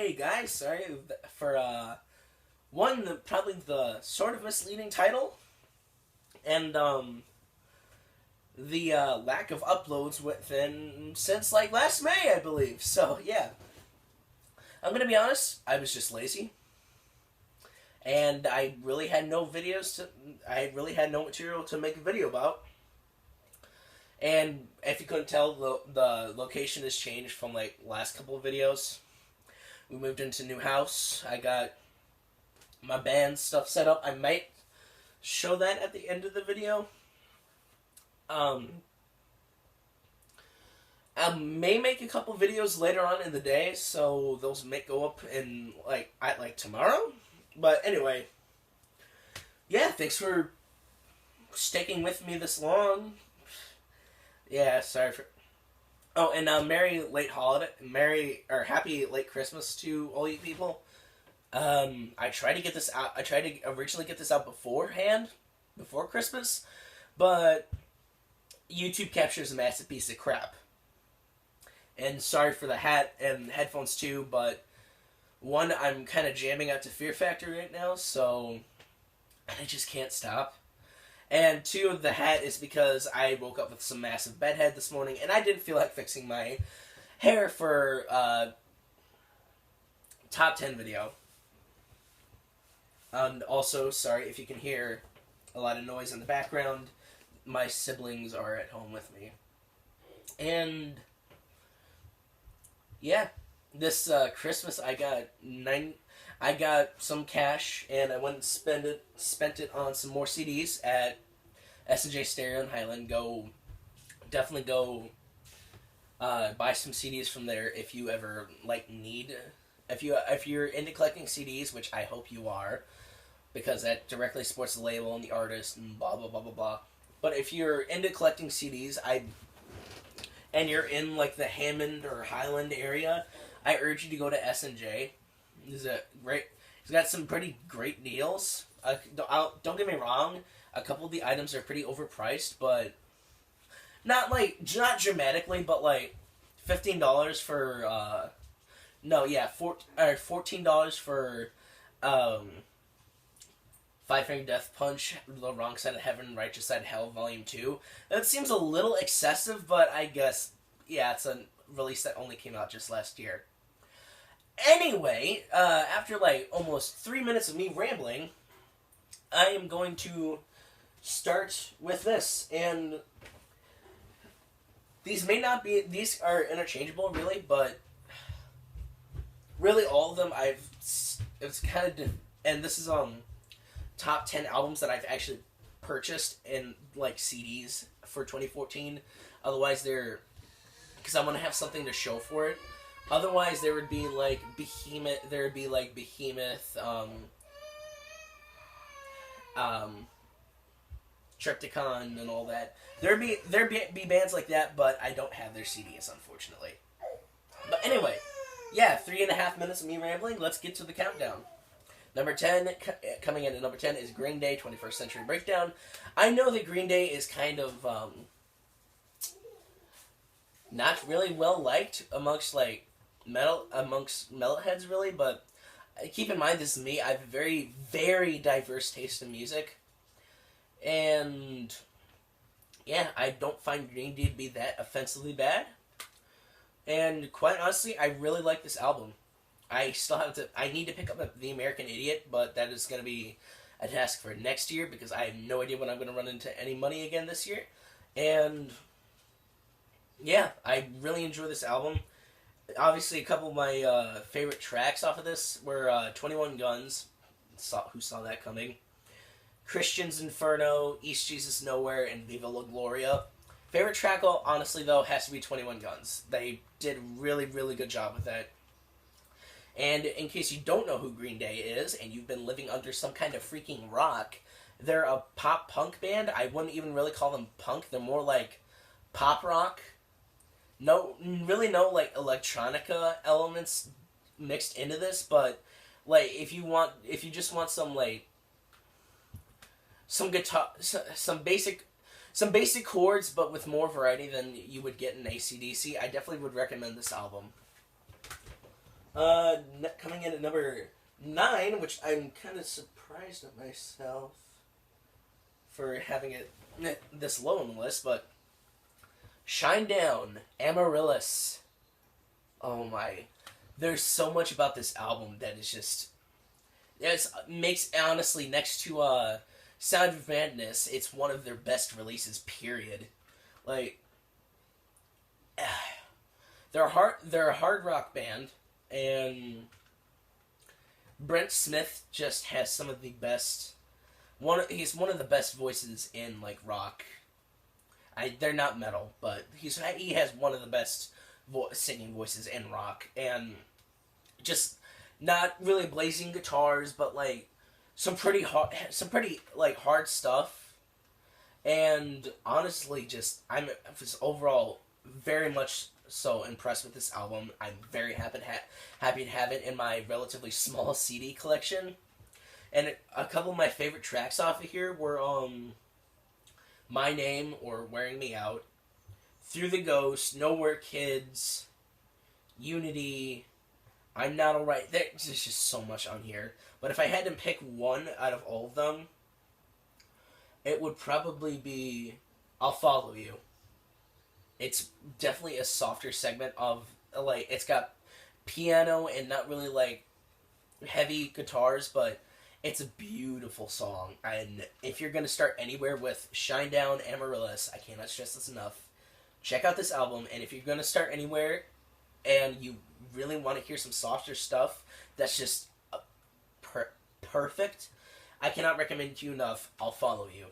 Hey guys, sorry for probably the sort of misleading title and the lack of uploads within since like last May, I believe. So yeah, I'm gonna be honest. I was just lazy, and I really had no videos to. I really had no material to make a video about. And if you couldn't tell, the location has changed from like last couple of videos. We moved into a new house. I got my band stuff set up. I might show that at the end of the video. I may make a couple videos later on in the day, so those may go up in like tomorrow. But anyway, yeah, thanks for sticking with me this long. Yeah, sorry for. Oh, and happy late Christmas to all you people. I tried to get this out. I tried to originally get this out beforehand, before Christmas, but YouTube captures a massive piece of crap. And sorry for the hat and headphones too, but one, I'm kind of jamming out to Fear Factor right now, so I just can't stop. And two, the hat is because I woke up with some massive bedhead this morning, and I didn't feel like fixing my hair for top 10 video. And also, sorry if you can hear a lot of noise in the background. My siblings are at home with me. And yeah, this Christmas I got some cash, and I went and spent it on some more CDs at S&J Stereo in Highland. Definitely go buy some CDs from there if you ever need. If you're into collecting CDs, which I hope you are, because that directly supports the label and the artist and blah blah blah blah blah. But if you're into collecting CDs, and you're in like the Hammond or Highland area, I urge you to go to S&J. He's got some pretty great deals. Don't get me wrong, a couple of the items are pretty overpriced, but not dramatically, but like $15 for $14 for Five Finger Death Punch, The Wrong Side of Heaven, Righteous Side of Hell, Volume 2. That seems a little excessive, but I guess, yeah, it's a release that only came out just last year. Anyway, after like almost 3 minutes of me rambling, I am going to start with this. And these are interchangeable, really, but really all of them it's kind of, and this is top 10 albums that I've actually purchased in like CDs for 2014. Otherwise, because I want to have something to show for it. Otherwise, there would be like Behemoth, Triptychon, and all that. There'd be bands like that, but I don't have their CDs, unfortunately. But anyway, yeah, 3.5 minutes of me rambling. Let's get to the countdown. Number 10, coming in at number 10 is Green Day, 21st Century Breakdown. I know that Green Day is kind of not really well liked amongst metalheads, really, but keep in mind, this is me. I have a very, very diverse taste in music. And yeah, I don't find Green Day to be that offensively bad. And quite honestly, I really like this album. I need to pick up The American Idiot, but that is going to be a task for next year because I have no idea when I'm going to run into any money again this year. And yeah, I really enjoy this album. Obviously, a couple of my favorite tracks off of this were 21 Guns, who saw that coming, Christian's Inferno, East Jesus Nowhere, and Viva La Gloria. Favorite track, honestly, though, has to be 21 Guns. They did a really, really good job with that. And in case you don't know who Green Day is, and you've been living under some kind of freaking rock, they're a pop-punk band. I wouldn't even really call them punk. They're more like pop rock. No like electronica elements mixed into this, but like if you just want some like some guitar, some basic chords, but with more variety than you would get in AC/DC, I definitely would recommend this album. Coming in at number 9, which I'm kind of surprised at myself for having it this low on the list, but Shinedown, Amaryllis. Oh my. There's so much about this album that is just... It makes, honestly, next to Sound of Madness, it's one of their best releases, period. Like, they're a hard rock band, and Brent Smith just has some of the best... He's one of the best voices in, like, rock. They're not metal, but he has one of the best singing voices in rock, and just not really blazing guitars, but like some pretty hard stuff. And honestly, I'm just overall very much so impressed with this album. I'm very happy to have it in my relatively small CD collection. And a couple of my favorite tracks off of here were My Name, or Wearing Me Out, Through the Ghost, Nowhere Kids, Unity, I'm Not Alright. There's just so much on here. But if I had to pick one out of all of them, it would probably be I'll Follow You. It's definitely a softer segment of, like, it's got piano and not really, like, heavy guitars, but it's a beautiful song. And if you're going to start anywhere with Shinedown, Amaryllis, I cannot stress this enough, check out this album. And if you're going to start anywhere and you really want to hear some softer stuff that's just perfect, I cannot recommend to you enough I'll Follow You.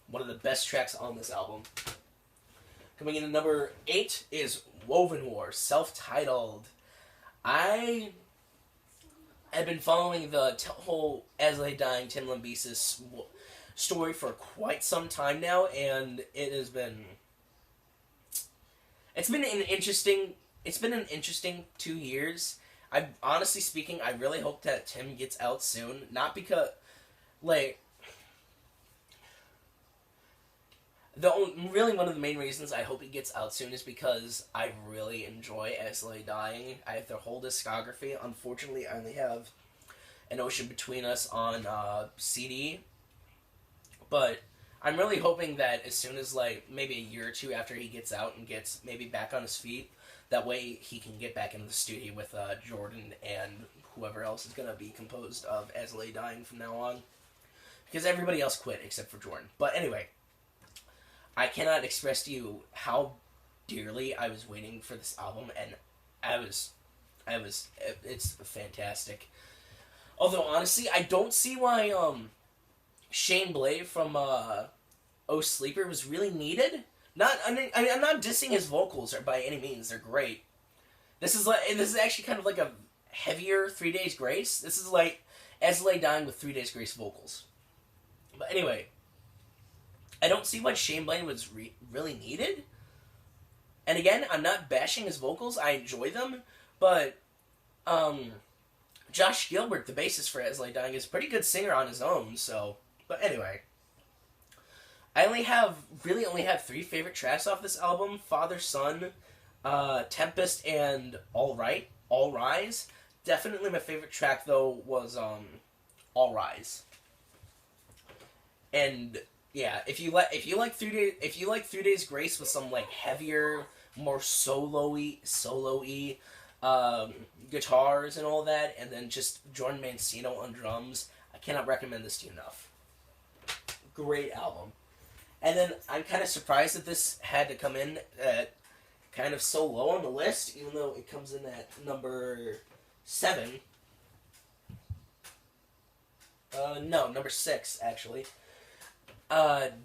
One of the best tracks on this album. Coming in at number 8 is Woven War, self-titled. I have been following the whole As I Lay Dying, Tin Lambesis story for quite some time now, and it's been an interesting 2 years. Honestly speaking, I really hope that Tim gets out soon. Not because, like, really one of the main reasons I hope he gets out soon is because I really enjoy As I Lay Dying. I have their whole discography. Unfortunately, I only have An Ocean Between Us on CD. But I'm really hoping that as soon as, like, maybe a year or two after he gets out and gets maybe back on his feet, that way he can get back into the studio with Jordan and whoever else is going to be composed of As I Lay Dying from now on. Because everybody else quit except for Jordan. But anyway, I cannot express to you how dearly I was waiting for this album, and it's fantastic. Although, honestly, I don't see why, Shane Blay from, Oh Sleeper was really needed. I'm not dissing his vocals by any means, they're great. This is actually kind of like a heavier 3 Days Grace. This is like As I Lay Dying with 3 Days Grace vocals. But anyway, I don't see why Shane Blaine was really needed. And again, I'm not bashing his vocals. I enjoy them. But Josh Gilbert, the bassist for As I Lay Dying, is a pretty good singer on his own. So, but anyway, I only have 3 favorite tracks off this album: Father, Son, Tempest, and All Rise. Definitely my favorite track though was All Rise. And yeah, if you like 3 Days Grace with some like heavier, more solo-y guitars and all that, and then just Jordan Mancino on drums, I cannot recommend this to you enough. Great album. And then I'm kind of surprised that this had to come in at kind of so low on the list, even though it comes in at number 7. No, number 6 actually.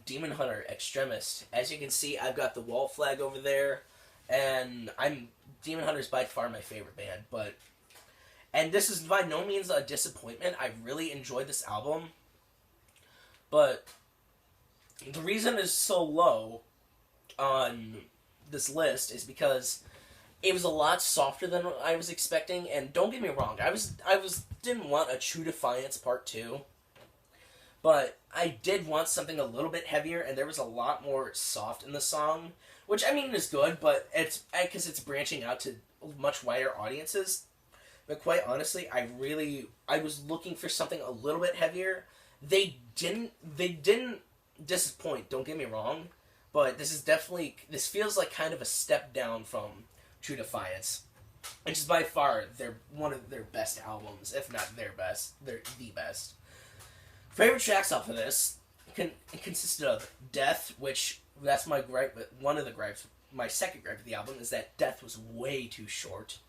Demon Hunter, Extremist. As you can see, I've got the wall flag over there, and Demon Hunter is by far my favorite band, and this is by no means a disappointment. I really enjoyed this album, but the reason it's so low on this list is because it was a lot softer than I was expecting, and don't get me wrong, I didn't want a True Defiance Part 2, but I did want something a little bit heavier, and there was a lot more soft in the song, which, I mean, is good, but it's because it's branching out to much wider audiences. But quite honestly, I was looking for something a little bit heavier. They didn't disappoint, don't get me wrong, but this feels like kind of a step down from True Defiance, which is by far one of their best albums, if not their best. They're the best. Favorite tracks off of this consisted of Death, which that's my gripe, but one of the gripes, my second gripe of the album is that Death was way too short.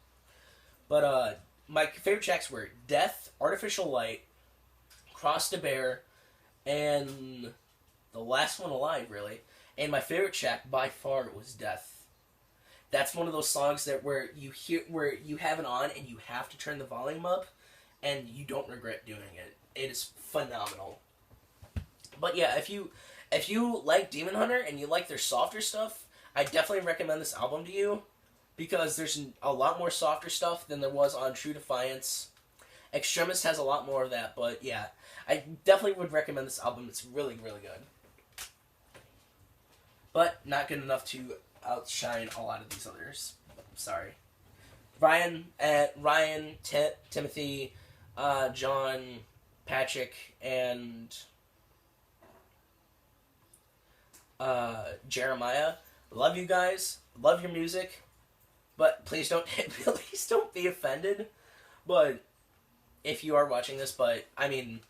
But my favorite tracks were Death, Artificial Light, Cross to Bear, and the last one alive, really. And my favorite track by far was Death. That's one of those songs where you have it on and you have to turn the volume up, and you don't regret doing it. It is phenomenal. But yeah, if you like Demon Hunter and you like their softer stuff, I definitely recommend this album to you, because there's a lot more softer stuff than there was on True Defiance. Extremist has a lot more of that, but yeah, I definitely would recommend this album. It's really, really good. But not good enough to outshine a lot of these others. Sorry. Ryan, Timothy, John, Patrick, and Jeremiah. Love you guys. Love your music. But please don't be offended. But if you are watching this, I'm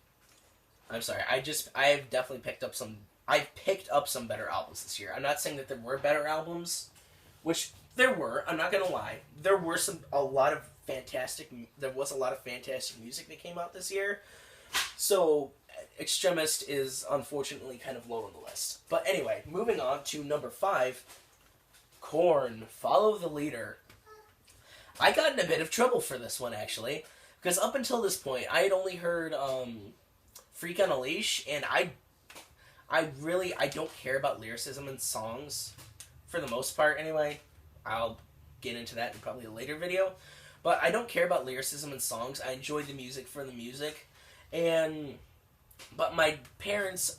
sorry. I've definitely picked up some better albums this year. I'm not saying that there were better albums, which there were. I'm not gonna lie. There was a lot of fantastic music that came out this year. So Extremist is unfortunately kind of low on the list. But anyway, moving on to number 5, Korn, Follow the Leader. I got in a bit of trouble for this one, actually, because up until this point, I had only heard Freak on a Leash, and I don't care about lyricism in songs, for the most part, anyway. I'll get into that in probably a later video. But I don't care about lyricism in songs. I enjoy the music for the music. But my parents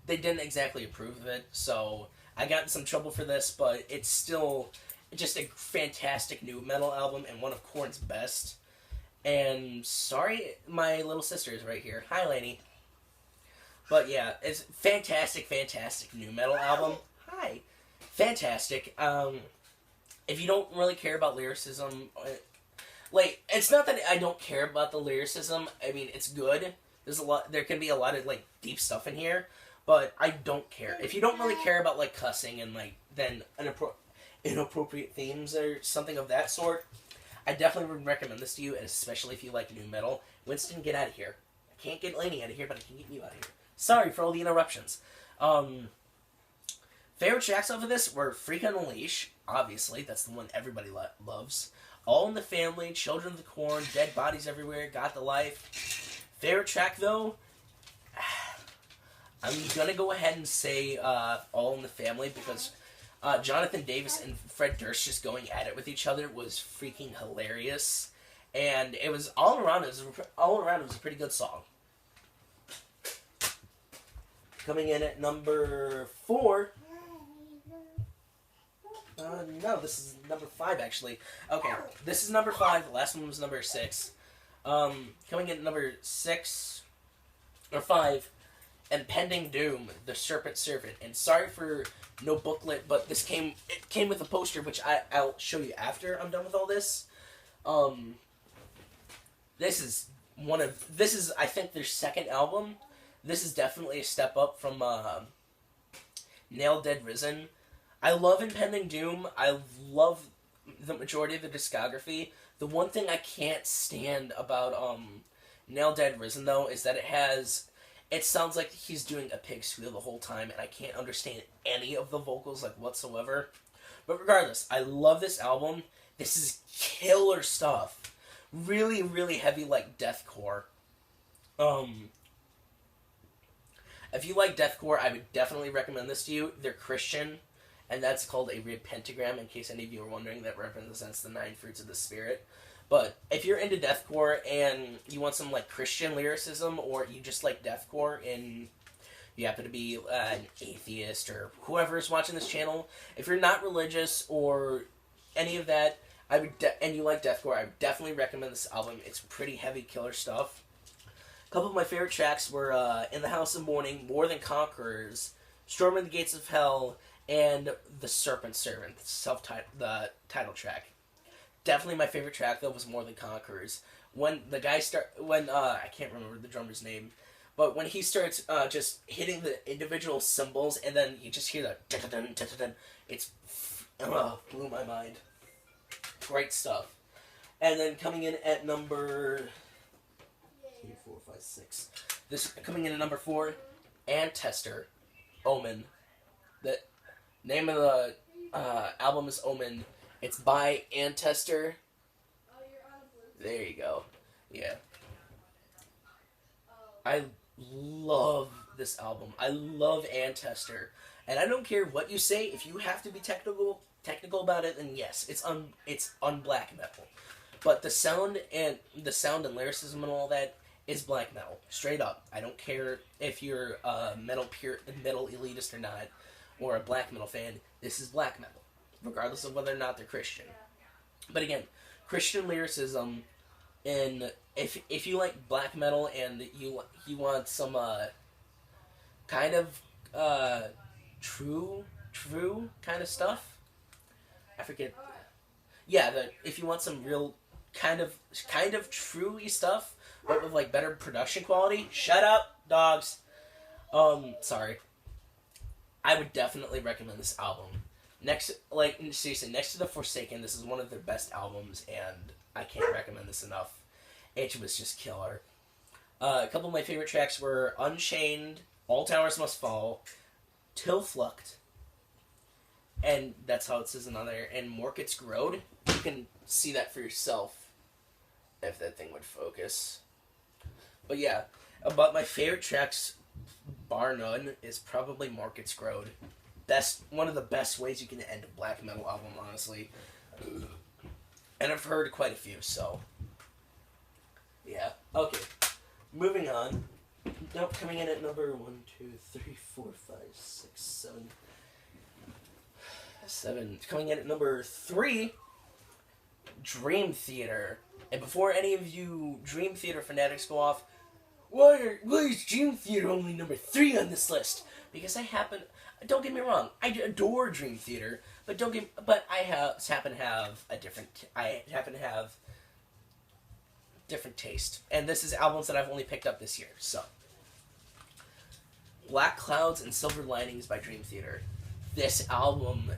they didn't exactly approve of it, so I got in some trouble for this, but it's still just a fantastic new metal album and one of Korn's best. And sorry, my little sister is right here. Hi, Lainey. But yeah, it's fantastic new metal album. Hi. Fantastic. If you don't really care about lyricism, it's not that I don't care about the lyricism. I mean, it's good. There can be a lot of, deep stuff in here, but I don't care. If you don't really care about, cussing and, then inappropriate themes or something of that sort, I definitely would recommend this to you, and especially if you like new metal. Winston, get out of here. I can't get Lainey out of here, but I can get you out of here. Sorry for all the interruptions. Favorite tracks off of this were Freak on a Leash, obviously. That's the one everybody loves. All in the Family, Children of the Corn, Dead Bodies Everywhere, Got the Life. Favorite track, though? I'm gonna go ahead and say All in the Family, because Jonathan Davis and Fred Durst just going at it with each other was freaking hilarious, and it was all around. It was a pretty good song. Coming in at number 4. No, this is number 5 actually. Okay, this is number 5. The last one was number 6. Coming in at number 6 or 5. Impending Doom, The Serpent Servant. And sorry for no booklet, but it came with a poster, which I'll show you after I'm done with all this. This is I think their second album. This is definitely a step up from Nail Dead Risen. I love Impending Doom. I love the majority of the discography. The one thing I can't stand about Nail Dead Risen, though, is that it sounds like he's doing a pig squeal the whole time, and I can't understand any of the vocals, whatsoever. But regardless, I love this album. This is killer stuff. Really, really heavy, deathcore. If you like deathcore, I would definitely recommend this to you. They're Christian, and that's called a red pentagram, in case any of you are wondering. That represents the 9 fruits of the Spirit. But if you're into deathcore and you want some Christian lyricism, or you just like deathcore and you happen to be an atheist or whoever is watching this channel, if you're not religious or any of that, and you like deathcore, I would definitely recommend this album. It's pretty heavy killer stuff. A couple of my favorite tracks were In the House of Mourning, More Than Conquerors, Storming the Gates of Hell, and The Serpent Servant, the title track. Definitely my favorite track though was More Than Conquerors. When the guy I can't remember the drummer's name, but when he starts just hitting the individual cymbals and then you just hear that dun dun dun, it's blew my mind. Great stuff. And then coming in at number 3, 4, 5, 6. This coming in at number 4, Ancestor, Omen. The name of the album is Omen. It's by Ancestor. There you go. Yeah. I love this album. I love Ancestor. And I don't care what you say, if you have to be technical about it, then yes, it's on black metal. But the sound and lyricism and all that is black metal. Straight up. I don't care if you're a metal elitist or not, or a black metal fan, this is black metal. Regardless of whether or not they're Christian. But again, Christian lyricism, and if you like black metal and you want some kind of true kind of stuff, I forget. Yeah, if you want some real kind of true-y stuff, but with like better production quality. Shut up, dogs. Sorry. I would definitely recommend this album. Seriously, next to The Forsaken, this is one of their best albums, and I can't recommend this enough. It was just killer. A couple of my favorite tracks were Unchained, All Towers Must Fall, Tilflucht, and that's how it says on there, and Morkit's Grode. You can see that for yourself, if that thing would focus. But yeah, about my favorite tracks, bar none, is probably Morkit's Grode. One of the best ways you can end a black metal album, honestly. And I've heard quite a few, so yeah. Okay, moving on. Nope, coming in at number 1, 2, 3, 4, 5, 6, 7. Coming in at number 3, Dream Theater. And before any of you Dream Theater fanatics go off, why is Dream Theater only number 3 on this list? Because don't get me wrong, I adore Dream Theater, but I happen to have different taste, and this is albums that I've only picked up this year. So, Black Clouds and Silver Linings by Dream Theater. This album,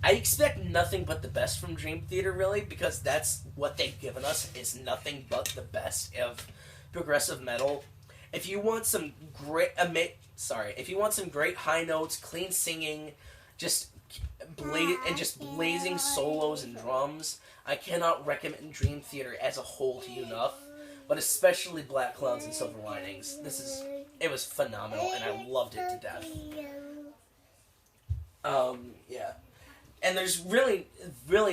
I expect nothing but the best from Dream Theater, really, because that's what they've given us, is nothing but the best of progressive metal. If you want some great high notes, clean singing, just blazing solos and drums, I cannot recommend Dream Theater as a whole to you enough, but especially Black Clouds and Silver Linings. It was phenomenal, and I loved it to death. Yeah. And there's really,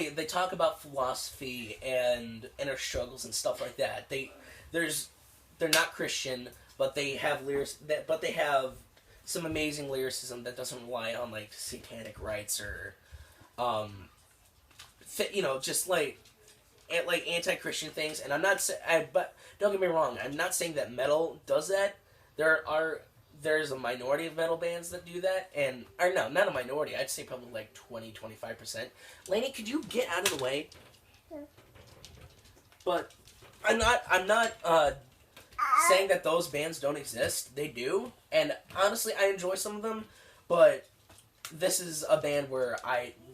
they talk about philosophy and inner struggles and stuff like that. They're not Christian, but they have some amazing lyricism that doesn't rely on like satanic rites or, just like anti-Christian things. And but don't get me wrong, I'm not saying that metal does that. There's a minority of metal bands that do that, not a minority. I'd say probably like 20-25%. Lainey, could you get out of the way? Yeah. But I'm not saying that those bands don't exist. They do, and honestly, I enjoy some of them. But this is a band where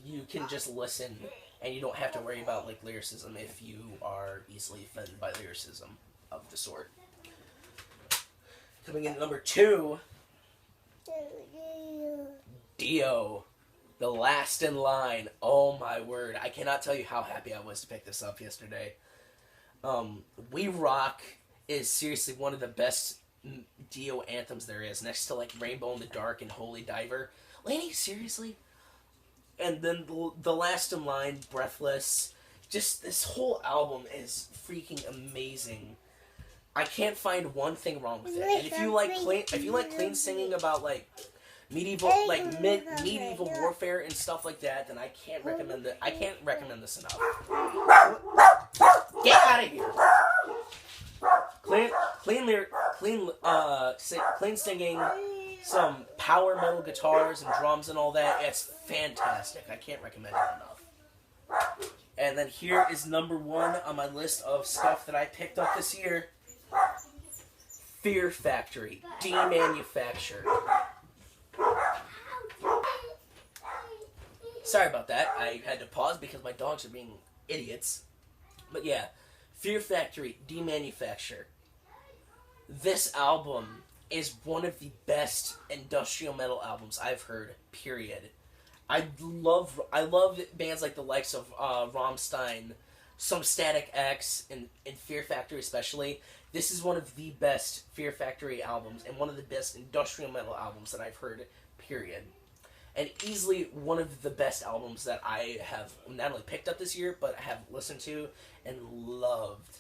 you can just listen, and you don't have to worry about like lyricism if you are easily offended by lyricism of the sort. Coming in at number 2, Dio, The Last in Line. Oh my word, I cannot tell you how happy I was to pick this up yesterday. We Rock is seriously one of the best Dio anthems there is, next to like Rainbow in the Dark and Holy Diver. Lainey, seriously? And then the Last in Line, Breathless. Just this whole album is freaking amazing. I can't find one thing wrong with it. And if you like clean singing about like medieval warfare and stuff like that, then I can't recommend it. I can't recommend this enough. Get out of here! Clean singing, some power metal guitars and drums and all that. It's fantastic. I can't recommend it enough. And then here is number 1 on my list of stuff that I picked up this year. Fear Factory, Demanufactured. Sorry about that. I had to pause because my dogs are being idiots. But yeah, Fear Factory, Demanufacture. This album is one of the best industrial metal albums I've heard, period. I love bands like the likes of Rammstein, some Static X, and Fear Factory especially. This is one of the best Fear Factory albums and one of the best industrial metal albums that I've heard, period. And easily one of the best albums that I have not only picked up this year, but have listened to and loved.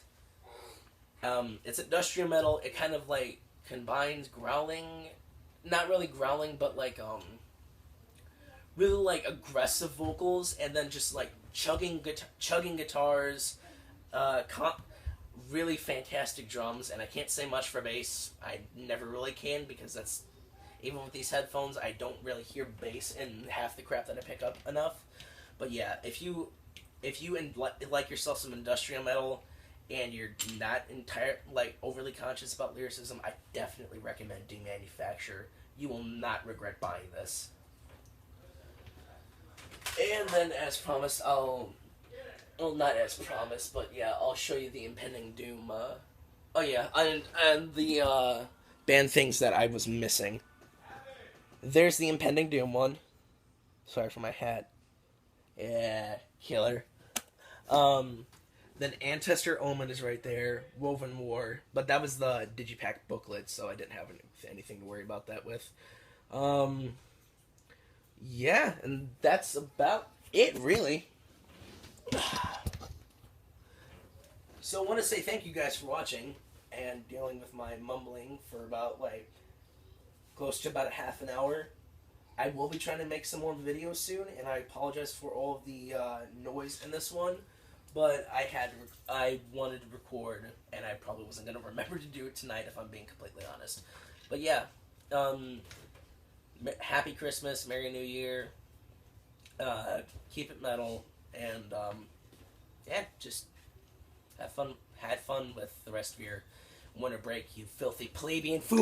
It's industrial metal. It kind of like combines growling, not really growling, but like really like aggressive vocals, and then just like chugging guitars, really fantastic drums. And I can't say much for bass. I never really can, because that's, even with these headphones, I don't really hear bass in half the crap that I pick up enough. But yeah, if you like yourself some industrial metal and you're not overly conscious about lyricism, I definitely recommend Demanufacture. You will not regret buying this. And then, as promised, not as promised, but yeah, I'll show you the impending doom. And the band things that I was missing. There's the impending doom one. Sorry for my hat. Yeah, killer. Then Ancestor Omen is right there. Woven War, but that was the Digipack booklet, so I didn't have anything to worry about that with. Yeah, and that's about it, really. So I want to say thank you guys for watching and dealing with my mumbling for about close to about a half an hour. I will be trying to make some more videos soon, and I apologize for all of the noise in this one, but I wanted to record, and I probably wasn't going to remember to do it tonight if I'm being completely honest. But yeah, Happy Christmas, Merry New Year, keep it metal, and yeah, just had fun with the rest of your winter break, you filthy plebeian fools!